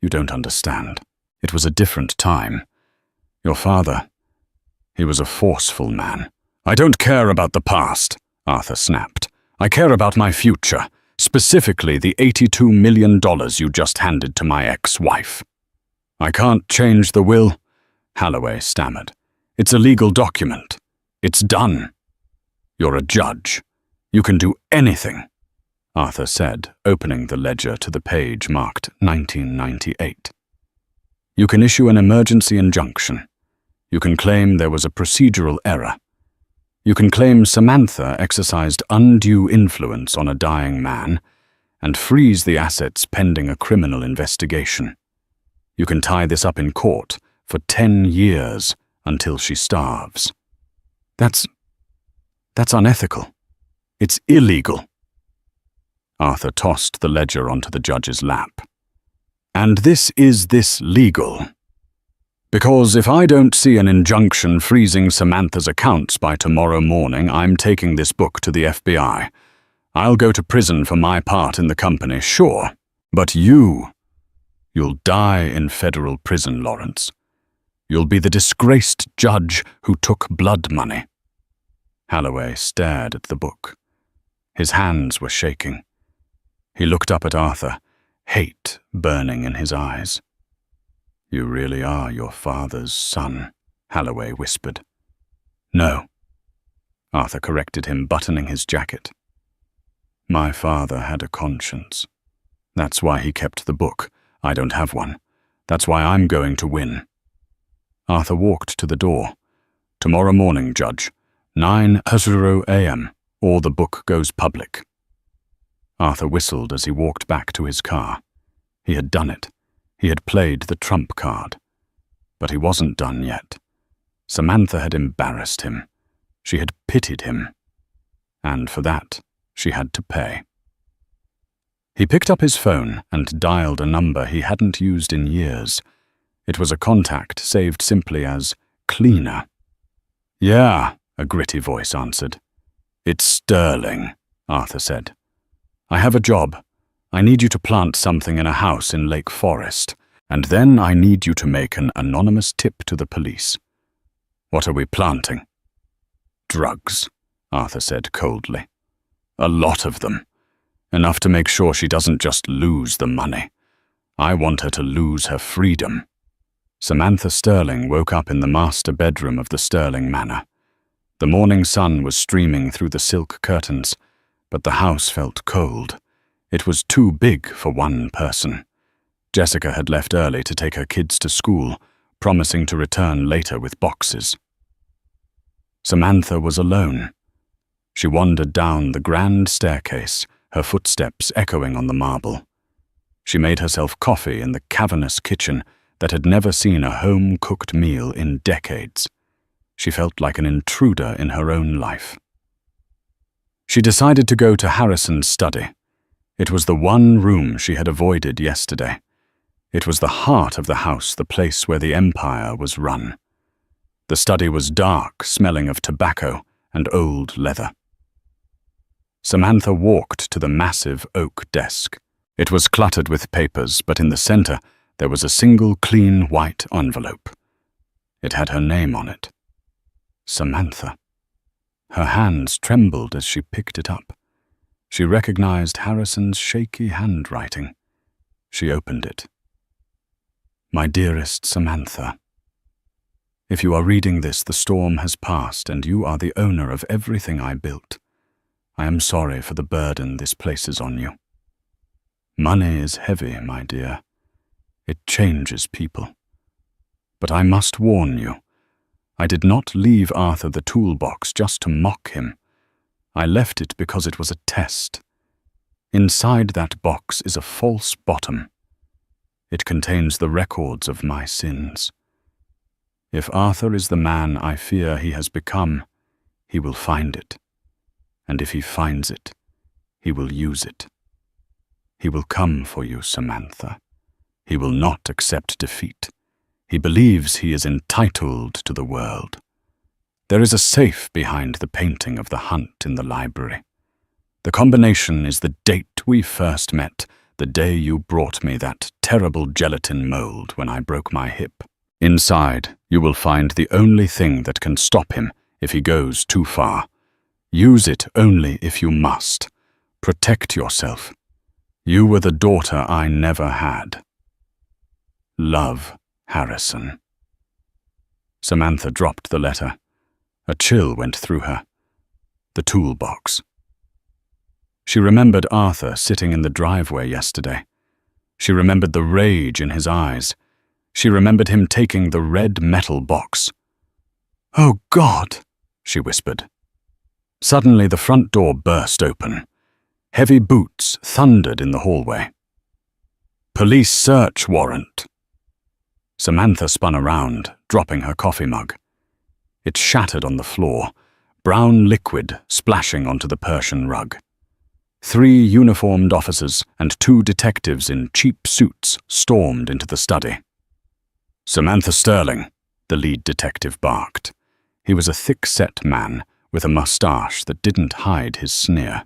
you don't understand. It was a different time. Your father, he was a forceful man." "I don't care about the past," Arthur snapped. "I care about my future. Specifically the $82 million you just handed to my ex-wife." "I can't change the will," Holloway stammered. "It's a legal document. It's done. You're a judge. You can do anything," Arthur said, opening the ledger to the page marked 1998. "You can issue an emergency injunction. You can claim there was a procedural error. You can claim Samantha exercised undue influence on a dying man and freeze the assets pending a criminal investigation. You can tie this up in court for 10 years until she starves. That's unethical. It's illegal." Arthur tossed the ledger onto the judge's lap. "And this legal? Because if I don't see an injunction freezing Samantha's accounts by tomorrow morning, I'm taking this book to the FBI. I'll go to prison for my part in the company, sure. But you'll die in federal prison, Lawrence. You'll be the disgraced judge who took blood money." Holloway stared at the book. His hands were shaking. He looked up at Arthur, hate burning in his eyes. "You really are your father's son," Holloway whispered. "No," Arthur corrected him, buttoning his jacket. "My father had a conscience. That's why he kept the book. I don't have one. That's why I'm going to win." Arthur walked to the door. "Tomorrow morning, Judge, 9:00 a.m., or the book goes public." Arthur whistled as he walked back to his car. He had done it. He had played the trump card. But he wasn't done yet. Samantha had embarrassed him. She had pitied him. And for that, she had to pay. He picked up his phone and dialed a number he hadn't used in years. It was a contact saved simply as Cleaner. "Yeah," a gritty voice answered. "It's Sterling," Arthur said. "I have a job. I need you to plant something in a house in Lake Forest, and then I need you to make an anonymous tip to the police." "What are we planting?" "Drugs," Arthur said coldly. "A lot of them. Enough to make sure she doesn't just lose the money. I want her to lose her freedom." Samantha Sterling woke up in the master bedroom of the Sterling Manor. The morning sun was streaming through the silk curtains, but the house felt cold. It was too big for one person. Jessica had left early to take her kids to school, promising to return later with boxes. Samantha was alone. She wandered down the grand staircase, her footsteps echoing on the marble. She made herself coffee in the cavernous kitchen that had never seen a home-cooked meal in decades. She felt like an intruder in her own life. She decided to go to Harrison's study. It was the one room she had avoided yesterday. It was the heart of the house, the place where the empire was run. The study was dark, smelling of tobacco and old leather. Samantha walked to the massive oak desk. It was cluttered with papers, but in the center there was a single clean white envelope. It had her name on it. Samantha. Her hands trembled as she picked it up. She recognized Harrison's shaky handwriting. She opened it. "My dearest Samantha, if you are reading this, the storm has passed and you are the owner of everything I built. I am sorry for the burden this places on you. Money is heavy, my dear. It changes people. But I must warn you, I did not leave Arthur the toolbox just to mock him. I left it because it was a test. Inside that box is a false bottom. It contains the records of my sins. If Arthur is the man I fear he has become, he will find it. And if he finds it, he will use it. He will come for you, Samantha. He will not accept defeat. He believes he is entitled to the world. There is a safe behind the painting of the hunt in the library. The combination is the date we first met, the day you brought me that terrible gelatin mold when I broke my hip. Inside, you will find the only thing that can stop him if he goes too far. Use it only if you must. Protect yourself. You were the daughter I never had. Love, Harrison." Samantha dropped the letter. A chill went through her. The toolbox. She remembered Arthur sitting in the driveway yesterday. She remembered the rage in his eyes. She remembered him taking the red metal box. "Oh, God," she whispered. Suddenly the front door burst open. Heavy boots thundered in the hallway. "Police search warrant." Samantha spun around, dropping her coffee mug. It shattered on the floor, brown liquid splashing onto the Persian rug. 3 uniformed officers and 2 detectives in cheap suits stormed into the study. "Samantha Sterling," the lead detective barked. He was a thick-set man with a mustache that didn't hide his sneer.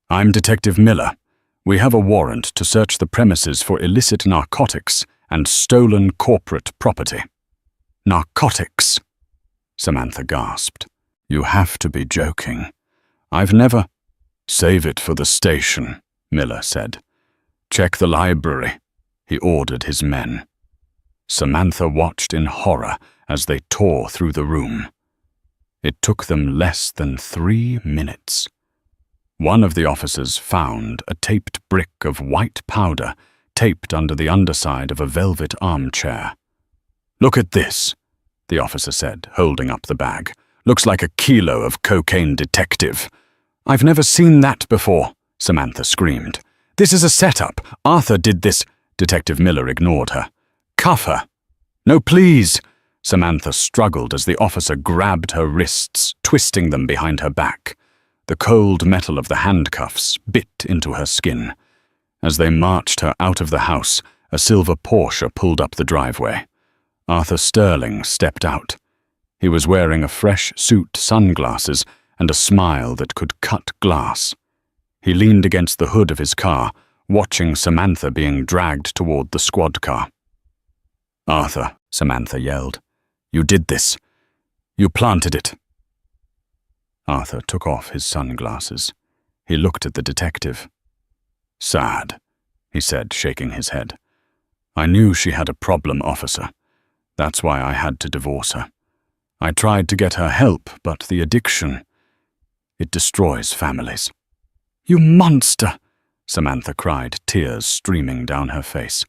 I'm Detective Miller. We have a warrant to search the premises for illicit narcotics and stolen corporate property. Narcotics? Samantha gasped. You have to be joking. I've never... Save it for the station, Miller said. Check the library, he ordered his men. Samantha watched in horror as they tore through the room. It took them less than 3 minutes. One of the officers found a taped brick of white powder taped under the underside of a velvet armchair. Look at this, the officer said, holding up the bag. Looks like a kilo of cocaine, detective. I've never seen that before, Samantha screamed. This is a setup. Arthur did this. Detective Miller ignored her. Cuff her. No, please. Samantha struggled as the officer grabbed her wrists, twisting them behind her back. The cold metal of the handcuffs bit into her skin. As they marched her out of the house, a silver Porsche pulled up the driveway. Arthur Sterling stepped out. He was wearing a fresh suit, sunglasses, and a smile that could cut glass. He leaned against the hood of his car, watching Samantha being dragged toward the squad car. Arthur, Samantha yelled. You did this. You planted it. Arthur took off his sunglasses. He looked at the detective. Sad, he said, shaking his head. I knew she had a problem, officer. That's why I had to divorce her. I tried to get her help, but the addiction, it destroys families. You monster, Samantha cried, tears streaming down her face.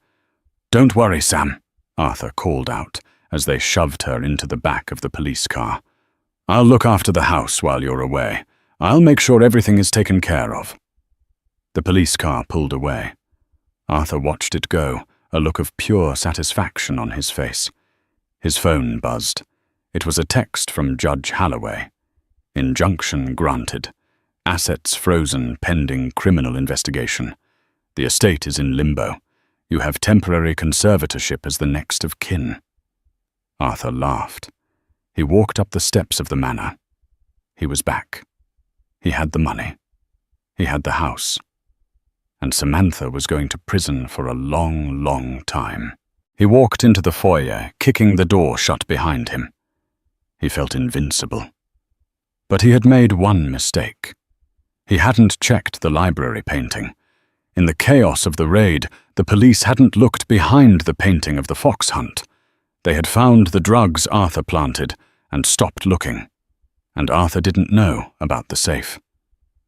Don't worry, Sam, Arthur called out as they shoved her into the back of the police car. I'll look after the house while you're away. I'll make sure everything is taken care of. The police car pulled away. Arthur watched it go, a look of pure satisfaction on his face. His phone buzzed. It was a text from Judge Halloway. Injunction granted. Assets frozen pending criminal investigation. The estate is in limbo. You have temporary conservatorship as the next of kin. Arthur laughed. He walked up the steps of the manor. He was back. He had the money. He had the house. And Samantha was going to prison for a long, long time. He walked into the foyer, kicking the door shut behind him. He felt invincible. But he had made one mistake. He hadn't checked the library painting. In the chaos of the raid, the police hadn't looked behind the painting of the fox hunt. They had found the drugs Arthur planted and stopped looking. And Arthur didn't know about the safe.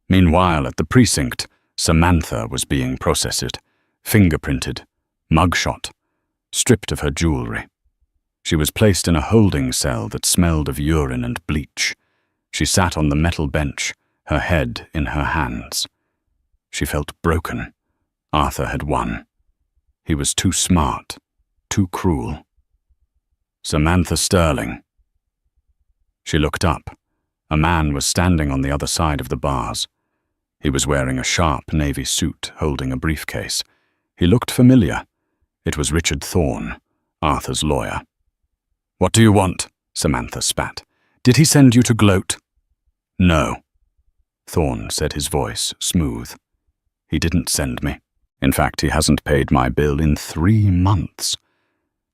Meanwhile, at the precinct, Samantha was being processed, fingerprinted, mugshot, stripped of her jewelry. She was placed in a holding cell that smelled of urine and bleach. She sat on the metal bench, her head in her hands. She felt broken. Arthur had won. He was too smart, too cruel. Samantha Sterling. She looked up. A man was standing on the other side of the bars. He was wearing a sharp navy suit, holding a briefcase. He looked familiar. It was Richard Thorne, Arthur's lawyer. What do you want? Samantha spat. Did he send you to gloat? No. Thorne said, his voice smooth. He didn't send me. In fact, he hasn't paid my bill in 3 months.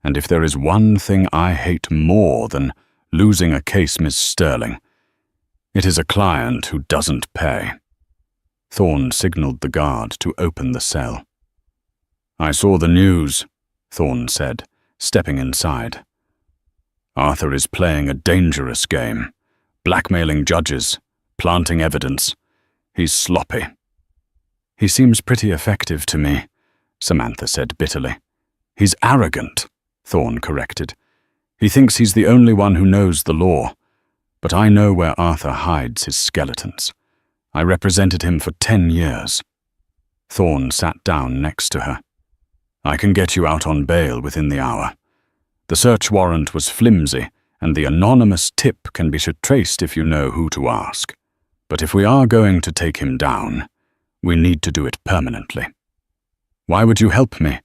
And if there is one thing I hate more than losing a case, Miss Sterling, it is a client who doesn't pay. Thorne signaled the guard to open the cell. I saw the news, Thorne said, stepping inside. Arthur is playing a dangerous game, blackmailing judges, planting evidence. He's sloppy. He seems pretty effective to me, Samantha said bitterly. He's arrogant, Thorne corrected. He thinks he's the only one who knows the law, but I know where Arthur hides his skeletons. I represented him for 10 years. Thorne sat down next to her. I can get you out on bail within the hour. The search warrant was flimsy, and the anonymous tip can be traced if you know who to ask. But if we are going to take him down, we need to do it permanently. Why would you help me?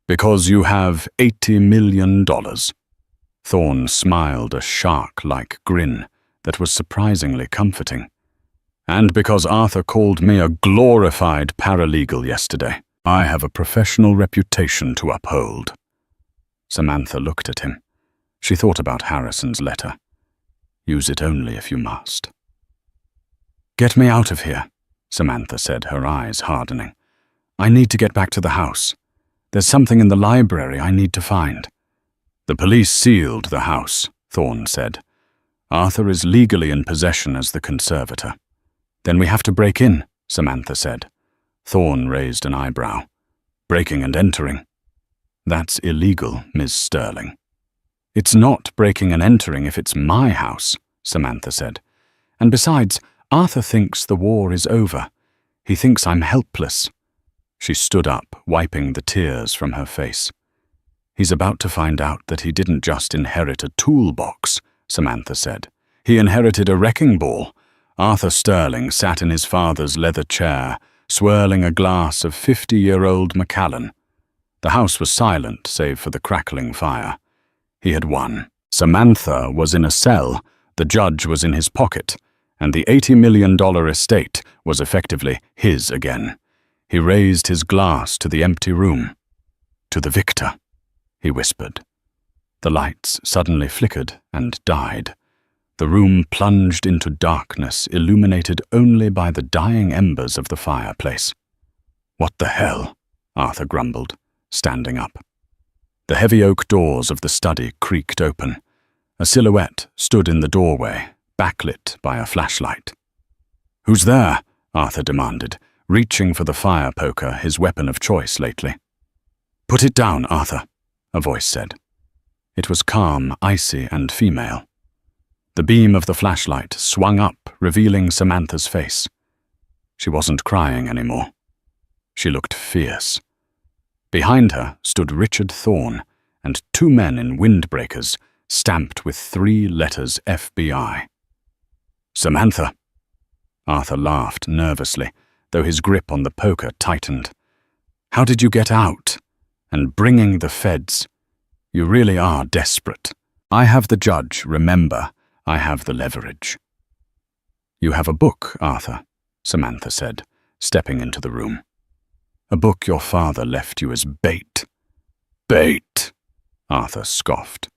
Because you have $80 million. Thorne smiled a shark-like grin that was surprisingly comforting. And because Arthur called me a glorified paralegal yesterday, I have a professional reputation to uphold." Samantha looked at him. She thought about Harrison's letter. Use it only if you must. "Get me out of here," Samantha said, her eyes hardening. "I need to get back to the house. There's something in the library I need to find." "The police sealed the house," Thorne said. "Arthur is legally in possession as the conservator." "Then we have to break in," Samantha said. Thorne raised an eyebrow. "Breaking and entering." "That's illegal, Ms. Sterling." "It's not breaking and entering if it's my house," Samantha said. "And besides, Arthur thinks the war is over. He thinks I'm helpless." She stood up, wiping the tears from her face. "He's about to find out that he didn't just inherit a toolbox," Samantha said. "He inherited a wrecking ball." Arthur Sterling sat in his father's leather chair, swirling a glass of 50-year-old Macallan. The house was silent, save for the crackling fire. He had won. Samantha was in a cell, the judge was in his pocket, and the $80 million estate was effectively his again. He raised his glass to the empty room. "To the victor," he whispered. The lights suddenly flickered and died. The room plunged into darkness, illuminated only by the dying embers of the fireplace. "What the hell?" Arthur grumbled, standing up. The heavy oak doors of the study creaked open. A silhouette stood in the doorway, backlit by a flashlight. "Who's there?" Arthur demanded, reaching for the fire poker, his weapon of choice lately. "Put it down, Arthur," a voice said. It was calm, icy, and female. The beam of the flashlight swung up, revealing Samantha's face. She wasn't crying anymore. She looked fierce. Behind her stood Richard Thorne and two men in windbreakers, stamped with 3 letters FBI. "Samantha." Arthur laughed nervously, though his grip on the poker tightened. "How did you get out? And bringing the feds? You really are desperate. I have the judge, remember. I have the leverage." "You have a book, Arthur," Samantha said, stepping into the room. "A book your father left you as bait." "Bait," Arthur scoffed.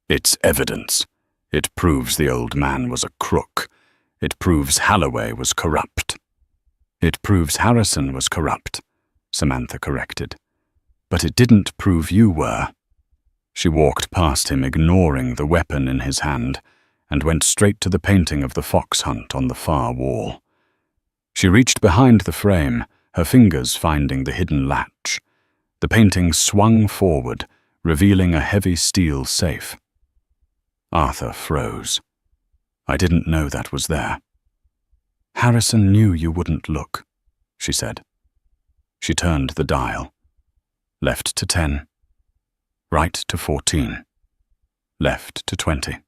"It's evidence. It proves the old man was a crook. It proves Holloway was corrupt." "It proves Harrison was corrupt," Samantha corrected. "But it didn't prove you were." She walked past him, ignoring the weapon in his hand, and went straight to the painting of the fox hunt on the far wall. She reached behind the frame, her fingers finding the hidden latch. The painting swung forward, revealing a heavy steel safe. Arthur froze. "I didn't know that was there." "Harrison knew you wouldn't look," she said. She turned the dial. Left to 10. Right to 14. Left to 20.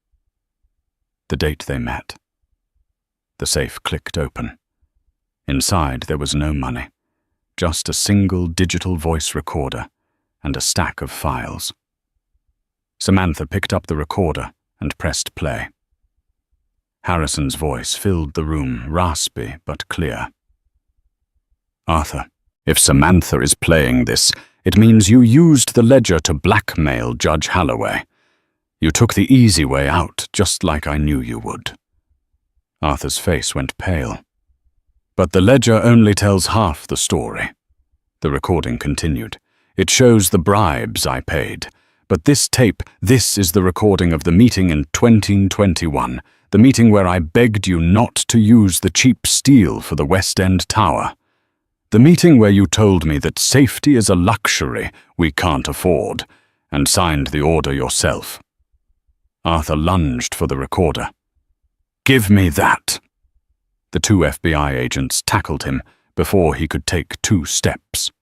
The date they met. The safe clicked open. Inside there was no money, just a single digital voice recorder and a stack of files. Samantha picked up the recorder and pressed play. Harrison's voice filled the room, raspy but clear. "Arthur, if Samantha is playing this, it means you used the ledger to blackmail Judge Holloway. You took the easy way out, just like I knew you would." Arthur's face went pale. "But the ledger only tells half the story." The recording continued. "It shows the bribes I paid. But this tape, this is the recording of the meeting in 2021, the meeting where I begged you not to use the cheap steel for the West End Tower. The meeting where you told me that safety is a luxury we can't afford, and signed the order yourself." Arthur lunged for the recorder. "Give me that!" The 2 FBI agents tackled him before he could take 2 steps.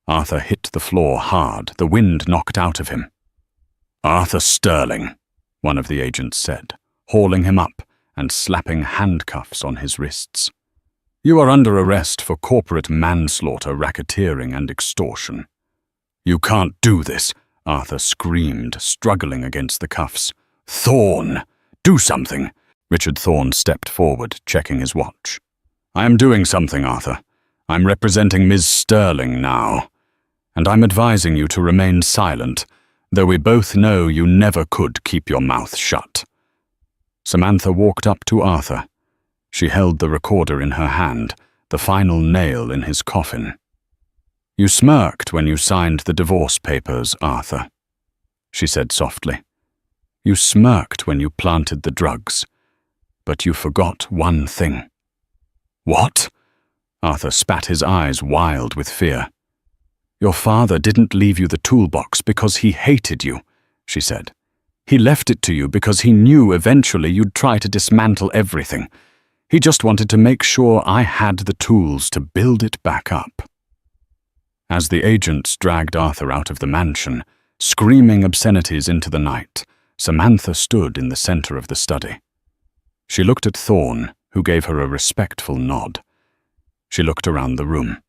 Arthur hit the floor hard, the wind knocked out of him. "Arthur Sterling," one of the agents said, hauling him up and slapping handcuffs on his wrists. "You are under arrest for corporate manslaughter, racketeering, and extortion." "You can't do this," Arthur screamed, struggling against the cuffs. "Thorne, do something!" Richard Thorne stepped forward, checking his watch. I am doing something, Arthur. I'm representing Ms. Sterling now, and I'm advising you to remain silent, though we both know you never could keep your mouth shut. Samantha walked up to Arthur. She held the recorder in her hand, the final nail in his coffin. You smirked when you signed the divorce papers, Arthur, she said softly. You smirked when you planted the drugs, but you forgot one thing. What? Arthur spat, his eyes wild with fear. Your father didn't leave you the toolbox because he hated you, she said. He left it to you because he knew eventually you'd try to dismantle everything. He just wanted to make sure I had the tools to build it back up. As the agents dragged Arthur out of the mansion, screaming obscenities into the night, Samantha stood in the center of the study. She looked at Thorne, who gave her a respectful nod. She looked around the room.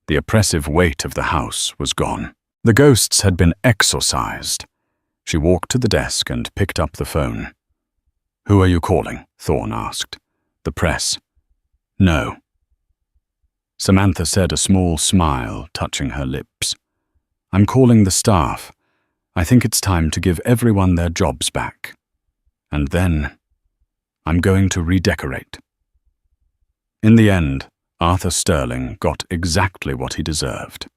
The oppressive weight of the house was gone. The ghosts had been exorcised. She walked to the desk and picked up the phone. Who are you calling? Thorne asked. The press. No. Samantha said, a small smile touching her lips. I'm calling the staff. I think it's time to give everyone their jobs back. And then I'm going to redecorate. In the end, Arthur Sterling got exactly what he deserved.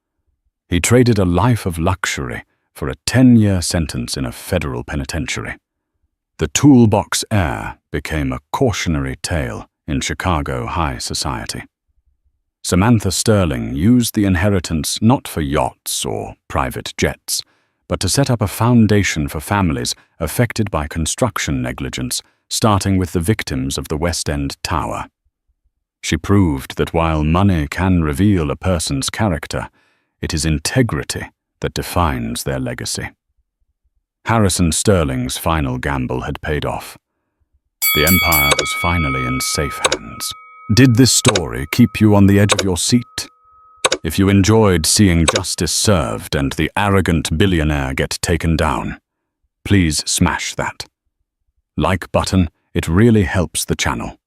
He traded a life of luxury for a 10-year sentence in a federal penitentiary. The toolbox heir became a cautionary tale in Chicago high society. Samantha Sterling used the inheritance not for yachts or private jets, but to set up a foundation for families affected by construction negligence, starting with the victims of the West End Tower. She proved that while money can reveal a person's character, it is integrity that defines their legacy. Harrison Sterling's final gamble had paid off. The empire was finally in safe hands. Did this story keep you on the edge of your seat? If you enjoyed seeing justice served and the arrogant billionaire get taken down, please smash that like button. It really helps the channel.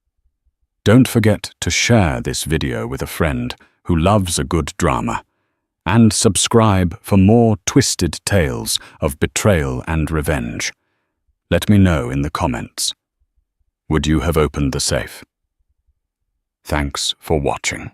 Don't forget to share this video with a friend who loves a good drama, and subscribe for more twisted tales of betrayal and revenge. Let me know in the comments. Would you have opened the safe? Thanks for watching.